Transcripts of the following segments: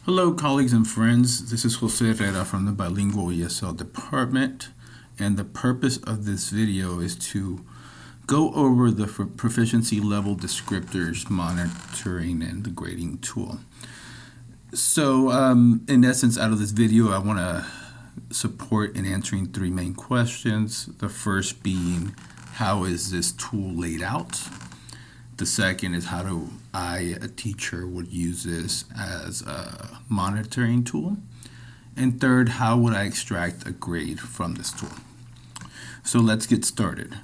Hello, colleagues and friends. This is Jose Herrera from the Bilingual ESL department, and the purpose of this video is to go over the proficiency level descriptors monitoring and the grading tool. So, in essence, out of this video, I want to support in answering three main questions. The first being, how is this tool laid out? The second is, how do I, a teacher, would use this as a monitoring tool? And third, how would I extract a grade from this tool? So let's get started.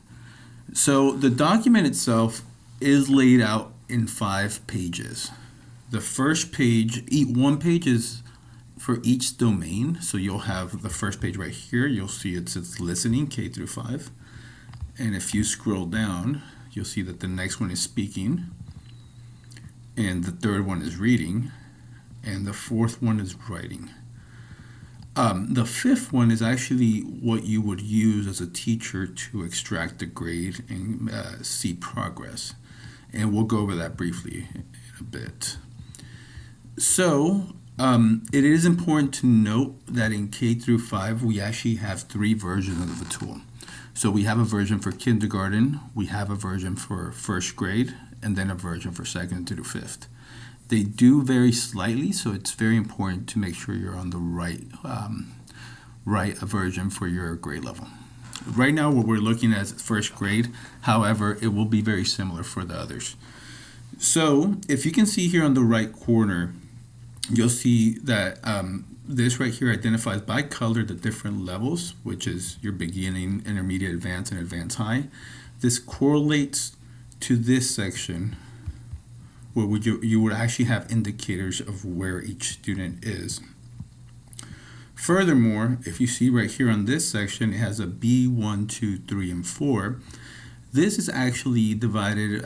So the document itself is laid out in 5 pages. The first page, one page is for each domain. So you'll have the first page right here. You'll see it says listening, K through 5. And if you scroll down, you'll see that the next one is speaking, and the third one is reading, and the fourth one is writing. The fifth one is actually what you would use as a teacher to extract the grade and see progress. And we'll go over that briefly in a bit. So it is important to note that in K through 5, we actually have 3 versions of the tool. So we have a version for kindergarten, we have a version for first grade, and then a version for second through 5th. They do vary slightly, so it's very important to make sure you're on the right version for your grade level. Right now, what we're looking at is first grade. However, it will be very similar for the others. So if you can see here on the right corner, you'll see that this right here identifies by color the different levels, which is your beginning, intermediate, advanced, and advanced high. This correlates to this section where you would actually have indicators of where each student is. Furthermore, if you see right here on this section, it has a B1, 2, 3, and 4. This is actually divided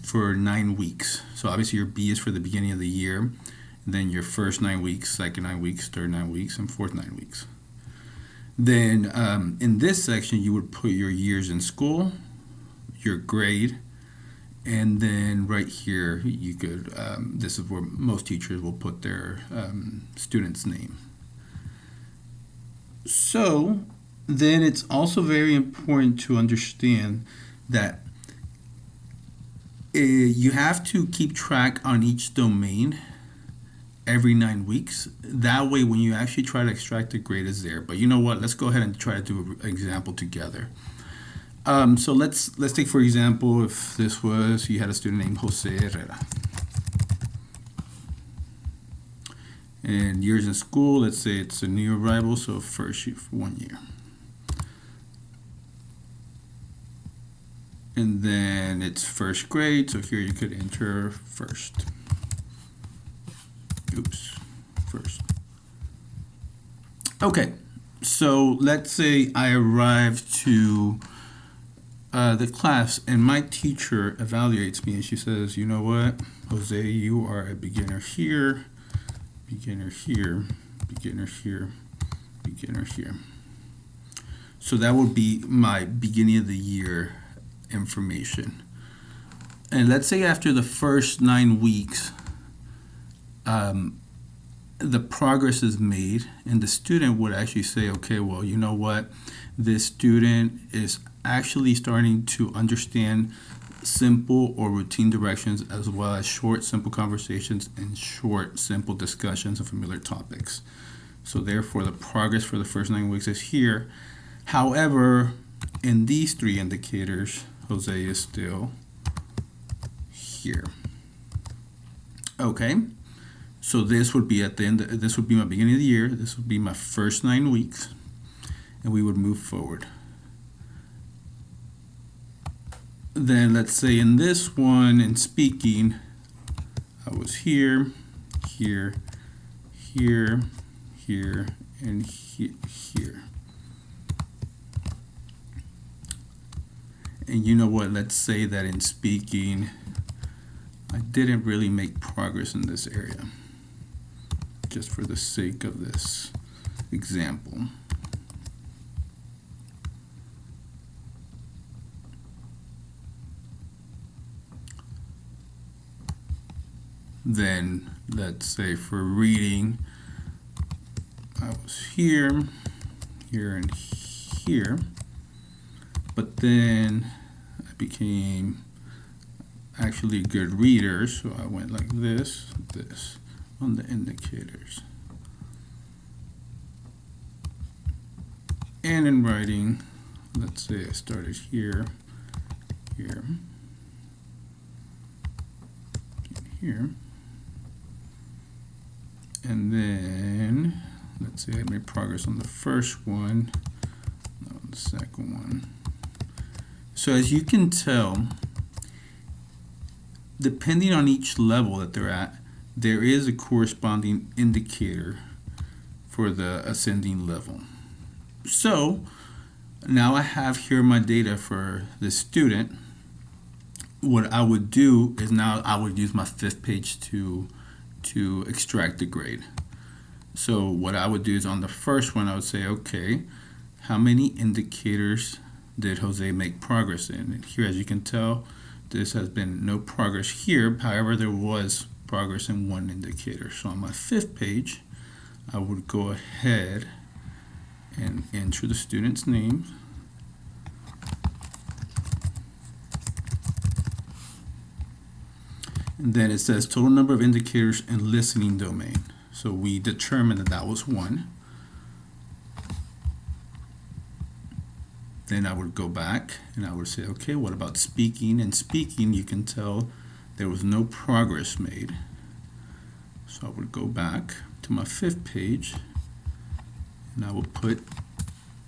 for 9 weeks. So obviously your B is for the beginning of the year, then your first 9 weeks, second 9 weeks, third 9 weeks, and fourth 9 weeks. Then in this section, you would put your years in school, your grade, and then right here, you could, this is where most teachers will put their student's name. So then it's also very important to understand that you have to keep track on each domain every 9 weeks. That way, when you actually try to extract the grade, is there. But you know what? Let's go ahead and try to do an example together. So let's take, for example, if this was, you had a student named Jose Herrera. And years in school, let's say it's a new arrival, so first year for 1 year. And then it's first grade, so here you could enter first. First. Okay, so let's say I arrive to the class and my teacher evaluates me and she says, you know what, Jose, you are a beginner here, beginner here, beginner here, beginner here. So that would be my beginning of the year information. And let's say after the first 9 weeks, the progress is made and the student would actually say, okay, well, you know what, this student is actually starting to understand simple or routine directions, as well as short, simple conversations and short, simple discussions of familiar topics. So therefore, the progress for the first 9 weeks is here. However, in these 3 indicators, Jose is still here. Okay. So this would be at the end, this would be my beginning of the year, this would be my first 9 weeks, and we would move forward. Then let's say in this one, in speaking, I was here, here, here, here, and here. And you know what, let's say that in speaking, I didn't really make progress in this area, just for the sake of this example. Then let's say for reading, I was here, here, and here, but then I became actually a good reader, so I went like this on the indicators. And in writing, let's say I started here, here, here, and then let's say I made progress on the first one, not on the second one. So as you can tell, depending on each level that they're at, there is a corresponding indicator for the ascending level. So now I have here my data for the student. What I would do is now I would use my 5th page to extract the grade. So what I would do is on the first one I would say, okay, how many indicators did Jose make progress in? And here, as you can tell, this has been no progress here. However, there was progress in one indicator. So on my 5th page, I would go ahead and enter the student's name. And then it says total number of indicators in listening domain. So we determined that that was 1. Then I would go back and I would say, okay, what about speaking? And speaking, you can tell there was no progress made. So I would go back to my 5th page and I will put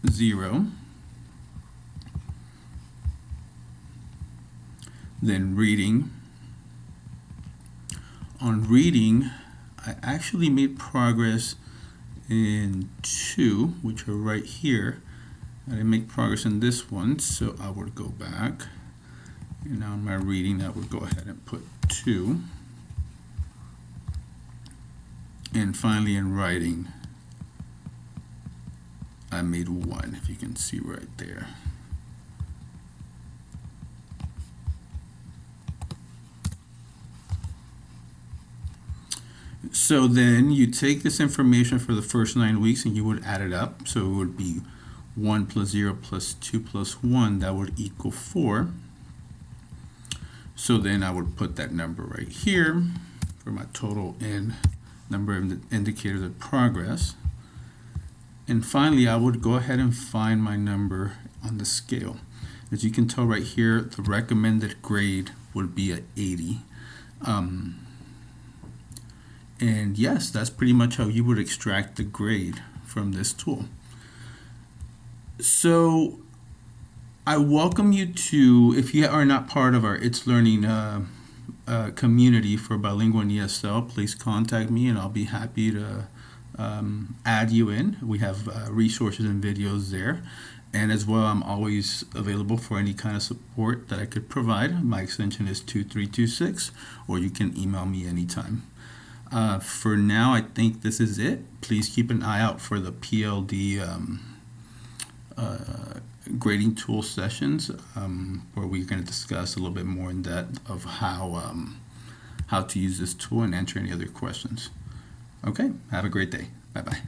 0. Then reading. On reading, I actually made progress in 2, which are right here. I didn't make progress in this one, so I would go back. And now in my reading, I would go ahead and put 2. And finally in writing, I made 1, if you can see right there. So then you take this information for the first 9 weeks and you would add it up. So it would be 1 plus 0 plus 2 plus 1, that would equal 4. So then I would put that number right here for my total and number of indicators of progress. And finally, I would go ahead and find my number on the scale. As you can tell right here, the recommended grade would be at 80. And yes, that's pretty much how you would extract the grade from this tool. So I welcome you to, if you are not part of our It's Learning community for bilingual and ESL, please contact me and I'll be happy to add you in. We have resources and videos there. And as well, I'm always available for any kind of support that I could provide. My extension is 2326, or you can email me anytime. For now, I think this is it. Please keep an eye out for the PLD grading tool sessions, where we're going to discuss a little bit more in depth of how to use this tool and answer any other questions. Okay, have a great day. Bye-bye.